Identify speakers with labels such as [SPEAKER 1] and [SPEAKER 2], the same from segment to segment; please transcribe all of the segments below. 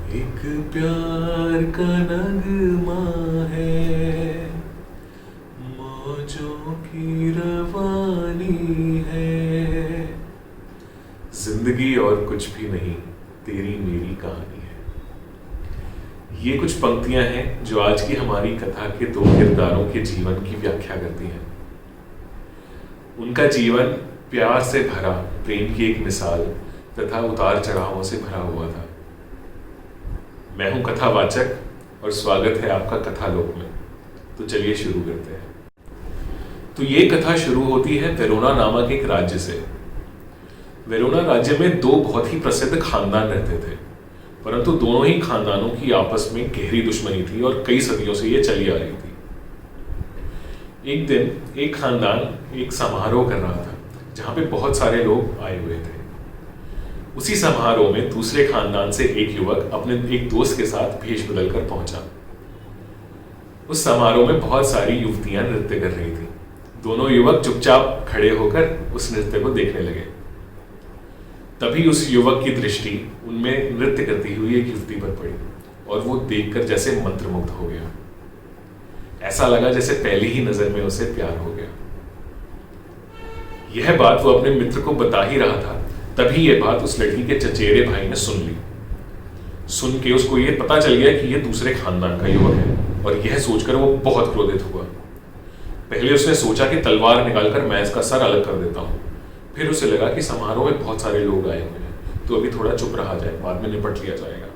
[SPEAKER 1] एक प्यार का नगमा है, मौजों की रवानी है। जिंदगी और कुछ भी नहीं, तेरी मेरी कहानी है। ये कुछ पंक्तियां हैं जो आज की हमारी कथा के दो किरदारों के जीवन की व्याख्या करती हैं। उनका जीवन प्यार से भरा, प्रेम की एक मिसाल तथा उतार चढ़ावों से भरा हुआ था। मैं हूं कथावाचक और स्वागत है आपका कथालोक में। तो चलिए शुरू करते हैं। तो ये कथा शुरू होती है वेरोना नामक एक राज्य से। वेरोना राज्य में दो बहुत ही प्रसिद्ध खानदान रहते थे, परंतु दोनों ही खानदानों की आपस में गहरी दुश्मनी थी और कई सदियों से ये चली आ रही थी। एक दिन एक खानदान एक समारोह कर रहा था जहां पे बहुत सारे लोग आए हुए थे। उसी समारोह में दूसरे खानदान से एक युवक अपने एक दोस्त के साथ भेष बदलकर पहुंचा। उस समारोह में बहुत सारी युवतियां नृत्य कर रही थी। दोनों युवक चुपचाप खड़े होकर उस नृत्य को देखने लगे। तभी उस युवक की दृष्टि उनमें नृत्य करती हुई एक युवती पर पड़ी और वो देखकर जैसे मंत्रमुग्ध हो गया। ऐसा लगा जैसे पहली ही नजर में उसे प्यार हो गया। यह बात वो अपने मित्र को बता ही रहा था, तभी यह बात उस लड़की के चचेरे भाई ने सुन ली। सुन के उसको यह पता चल गया कि यह दूसरे खानदान का युवक है और यह सोचकर वो बहुत क्रोधित हुआ। पहले उसने सोचा कि तलवार निकालकर मैं इसका सर अलग कर देता हूं। फिर उसे लगा कि समारोह में बहुत सारे लोग आए हुए हैं, तो अभी थोड़ा चुप रहा जाए, बाद में निपट लिया जाएगा।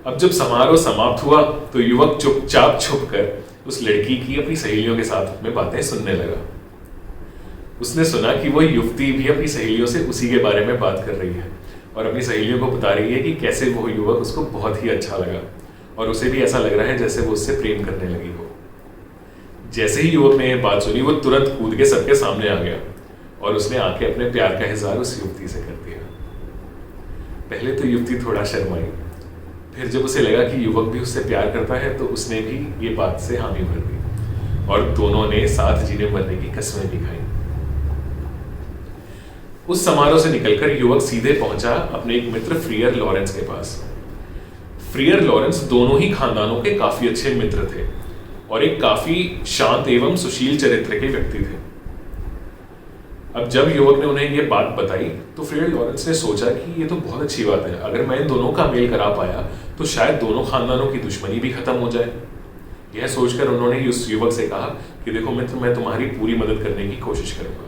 [SPEAKER 1] अब जब समारोह समाप्त हुआ तो युवक चुपचाप छुपकर उस लड़की की अपनी सहेलियों के साथ में बातें सुनने लगा। उसने सुना कि वो युवती भी अपनी सहेलियों से उसी के बारे में बात कर रही है और अपनी सहेलियों को बता रही है कि कैसे वो युवक उसको बहुत ही अच्छा लगा और उसे भी ऐसा लग रहा है जैसे वो उससे प्रेम करने लगी हो। जैसे ही युवक ने यह बात सुनी, वो तुरंत कूद के सबके सामने आ गया और उसने आके अपने प्यार का इजहार उस युवती से कर दिया। पहले तो युवती थोड़ा शर्माई, फिर जब उसे लगा कि युवक भी उससे प्यार करता है तो उसने भी ये बात से हामी भर दी और दोनों ने साथ जीने मरने की कस्में भी खाई। उस समारोह से निकलकर युवक सीधे पहुंचा अपने एक मित्र फ्रियर लॉरेंस के पास। फ्रियर लॉरेंस दोनों ही खानदानों के काफी अच्छे मित्र थे और एक काफी शांत एवं सुशील चरित्र के व्यक्ति थे। अब जब युवक ने उन्हें यह बात बताई तो फ्रियर लॉरेंस ने सोचा कि यह तो बहुत अच्छी बात है। अगर मैं इन दोनों का मेल करा पाया तो शायद दोनों खानदानों की दुश्मनी भी खत्म हो जाए। यह सोचकर उन्होंने उस युवक से कहा कि देखो मित्र, मैं तुम्हारी पूरी मदद करने की कोशिश करूंगा।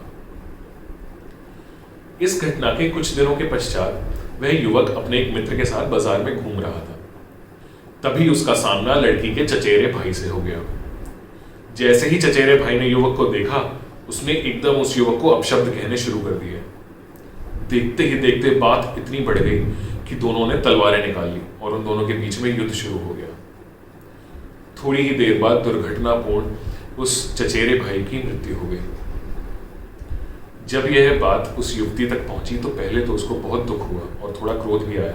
[SPEAKER 1] इस घटना के कुछ दिनों के पश्चात वह युवक अपने एक मित्र के साथ बाजार में घूम रहा था। तभी उसका सामना लड़की के चचेरे भाई से हो गया। जैसे ही चचेरे भाई ने युवक को देखा, उसने एकदम उस युवक को अपशब्द कहने शुरू कर दिए। देखते ही देखते बात इतनी बढ़ गई कि दोनों ने तलवारें निकाल ली और उन दोनों के बीच में युद्ध शुरू हो गया। थोड़ी ही देर बाद दुर्घटनापूर्ण उस चचेरे भाई की मृत्यु हो गई। जब यह बात उस युवती तक पहुंची तो पहले तो उसको बहुत दुख हुआ और थोड़ा क्रोध भी आया,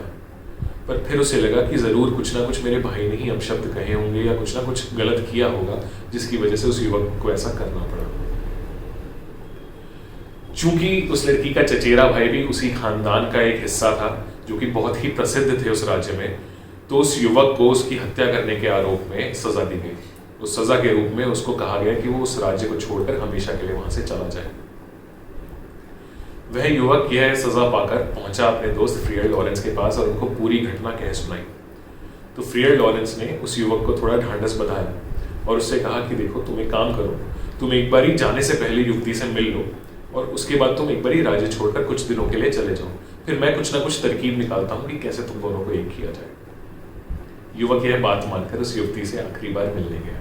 [SPEAKER 1] पर फिर उसे लगा कि जरूर कुछ ना कुछ मेरे भाई ने ही अपशब्द कहे होंगे या कुछ ना कुछ गलत किया होगा जिसकी वजह से उस युवक को ऐसा करना पड़ा। चूंकि उस लड़की का चचेरा भाई भी उसी खानदान का एक हिस्सा था जो कि बहुत ही प्रसिद्ध थे उस राज्य में, तो उस युवक को उसकी हत्या करने के आरोप में सजा दी गई। उस सजा के रूप में उसको कहा गया कि वो उस राज्य को छोड़कर हमेशा के लिए वहां से चला जाए। वह युवक यह सजा पाकर पहुंचा अपने दोस्त फ्रियर लॉरेंस के पास और उनको पूरी घटना कह सुनाई। तो फ्रियर लॉरेंस ने उस युवक को थोड़ा ढांढस बंधाया और उससे कहा कि देखो, तुम एक काम करो, तुम एक बारी जाने से पहले युवती से मिल लो और उसके बाद तुम एक बारी राज्य छोड़कर कुछ दिनों के लिए चले जाओ। फिर मैं कुछ ना कुछ तरकीब निकालता हूँ कि कैसे तुम दोनों को एक किया जाए। युवक यह बात मानकर उस युवती से आखिरी बार मिलने गया।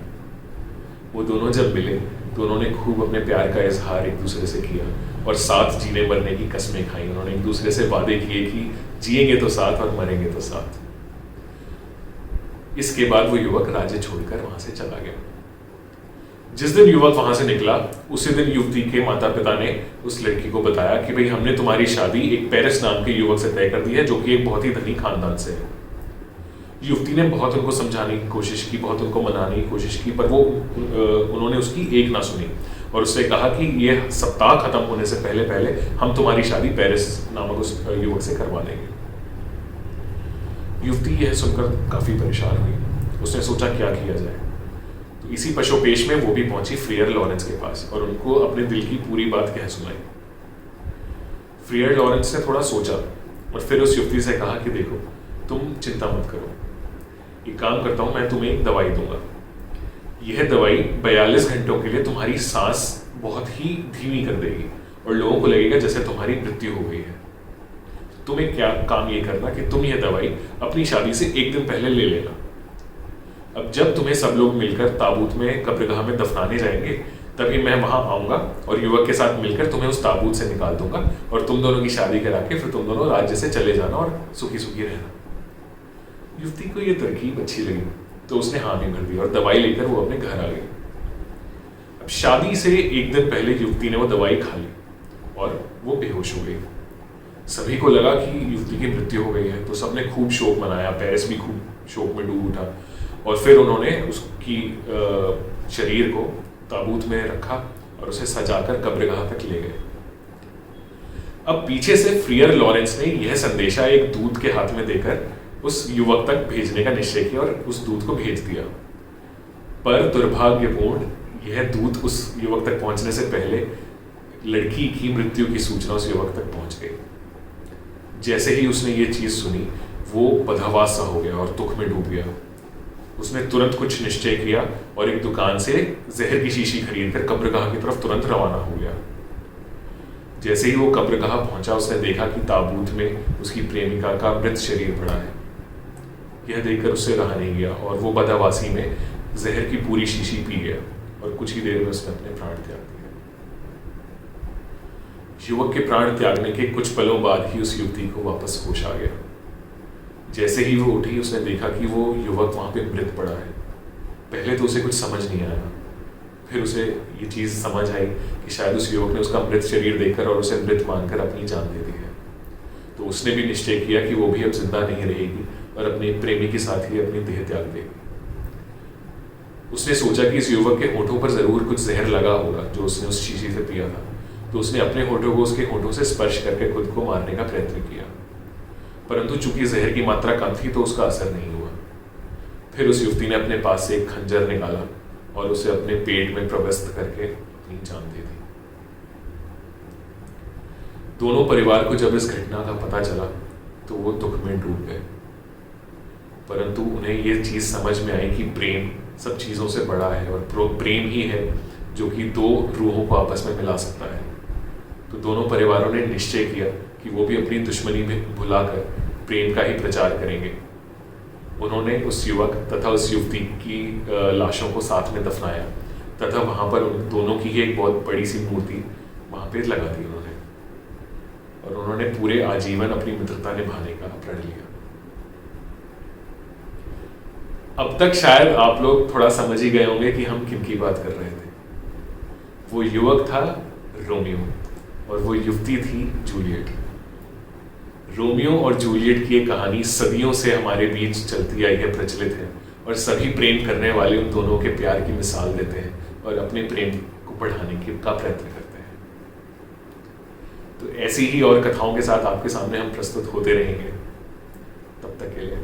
[SPEAKER 1] वो दोनों जब मिले तो उन्होंने खूब अपने प्यार का इजहार एक दूसरे से किया और साथ जीने मरने की कस्में खाई। उन्होंने एक दूसरे से वादे किए कि जिएंगे तो साथ और मरेंगे तो साथ। इसके बाद वो युवक राज्य छोड़कर वहां से चला गया। जिस दिन युवक वहां से निकला, उसी दिन युवती के माता पिता ने उस लड़की को बताया कि भाई, हमने तुम्हारी शादी एक पेरिस नाम के युवक से तय कर दी है जो कि एक बहुत ही धनी खानदान से है। युवती ने बहुत उनको समझाने की कोशिश की, बहुत उनको मनाने की कोशिश की, पर उन्होंने उसकी एक ना सुनी और उससे कहा कि ये सप्ताह खत्म होने से पहले पहले हम तुम्हारी शादी पेरिस नामक उस युवक से करवा देंगे। युवती यह सुनकर काफ़ी परेशान हुई। उसने सोचा क्या किया जाए। तो इसी पशोपेश में वो भी पहुंची फ्रियर लॉरेंस के पास और उनको अपने दिल की पूरी बात कह सुनाई। फ्रियर लॉरेंस ने थोड़ा सोचा और फिर उस युवती से कहा कि देखो, तुम चिंता मत करो, एक काम करता हूँ, मैं तुम्हें एक दवाई दूंगा। यह दवाई 42 घंटों के लिए तुम्हारी सांस बहुत ही धीमी कर देगी और लोगों को लगेगा जैसे तुम्हारी मृत्यु हो गई है। तुम्हें क्या काम ये करना कि तुम यह दवाई अपनी शादी से एक दिन पहले ले लेना। अब जब तुम्हें सब लोग मिलकर ताबूत में कब्रगाह में दफनाने जाएंगे, तभी मैं वहां आऊंगा और युवक के साथ मिलकर तुम्हें उस ताबूत से निकाल दूंगा और तुम दोनों की शादी करा के फिर तुम दोनों राज्य से चले जाना और सुखी सुखी रहना। युवती को यह तरकीब अच्छी लगी तो उसने हामी भर दी और दवाई लेकर वो अपने घर आ गई। अब शादी से एक दिन पहले युवती ने वो दवाई खा ली और वो बेहोश हो गई। सभी को लगा कि युवती की मृत्यु हो गई है, तो सबने खूब शोक मनाया। पेरिस भी खूब शोक में डूब उठा और फिर उन्होंने उसकी शरीर को ताबूत में रखा और उसे सजाकर कब्रगाह तक ले गए। अब पीछे से फ्रियर लॉरेंस ने यह संदेशा एक दूत के हाथ में देकर उस युवक तक भेजने का निश्चय किया और उस दूत को भेज दिया। पर दुर्भाग्यपूर्ण यह दूत उस युवक तक पहुंचने से पहले लड़की की मृत्यु की सूचना उस युवक तक पहुंच गई। जैसे ही उसने ये चीज सुनी, वो बदहवास सा हो गया और दुख में डूब गया। उसने तुरंत कुछ निश्चय किया और एक दुकान से जहर की शीशी खरीदकर कब्रगाह की तरफ तुरंत रवाना हो गया। जैसे ही वो कब्रगाह पहुंचा, उसने देखा कि ताबूत में उसकी प्रेमिका का मृत शरीर पड़ा है। यह देखकर उससे रहा नहीं गया और वो बदहवासी में जहर की पूरी शीशी पी गया और कुछ ही देर में उसने अपने प्राण त्याग दिए। युवक के प्राण त्यागने के कुछ पलों बाद ही उस युवती को वापस होश आ गया। जैसे ही वो उठी, उसने देखा कि वो युवक वहां पे मृत पड़ा है। पहले तो उसे कुछ समझ नहीं आया, फिर उसे ये चीज समझ आई कि शायद उस युवक ने उसका मृत शरीर देखकर और उसे मृत मानकर अपनी जान दे दी है। तो उसने भी निश्चय किया कि वो भी अब जिंदा नहीं रहेगी और अपने प्रेमी के साथ ही अपनी देह त्याग देगी। उसने सोचा कि इस युवक के होठों पर जरूर कुछ जहर लगा होगा जो उसने उस शीशी से पिया था। तो उसने अपने होठों को उसके होठों से स्पर्श करके खुद को मारने का प्रयत्न किया, परंतु चूंकि जहर की मात्रा कम थी तो उसका असर नहीं हुआ। फिर उस युवती ने अपने पास से एक खंजर निकाला और उसे अपने पेट में प्रविष्ट करके अपनी जान दे दी। दोनों परिवार को जब इस घटना का पता चला तो वो दुख में डूब गए, परंतु उन्हें ये चीज समझ में आई कि प्रेम सब चीजों से बड़ा है और प्रेम ही है जो कि दो रूहों को आपस में मिला सकता है। तो दोनों परिवारों ने निश्चय किया कि वो भी अपनी दुश्मनी में भुलाकर प्रेम का ही प्रचार करेंगे। उन्होंने उस युवक तथा उस युवती की लाशों को साथ में दफनाया तथा वहां पर उन दोनों की ही एक बहुत बड़ी सी मूर्ति वहां पे लगा दी उन्होंने, और उन्होंने पूरे आजीवन अपनी मित्रता निभाने का प्रण लिया। अब तक शायद आप लोग थोड़ा समझ ही गए होंगे कि हम किन की बात कर रहे थे। वो युवक था रोमियो और वो युवती थी जूलियट। रोमियो और जूलियट की ये कहानी सदियों से हमारे बीच चलती आई है, प्रचलित है, और सभी प्रेम करने वाले उन दोनों के प्यार की मिसाल देते हैं और अपने प्रेम को बढ़ाने का प्रयत्न करते हैं। तो ऐसी ही और कथाओं के साथ आपके सामने हम प्रस्तुत होते रहेंगे। तब तक के लिए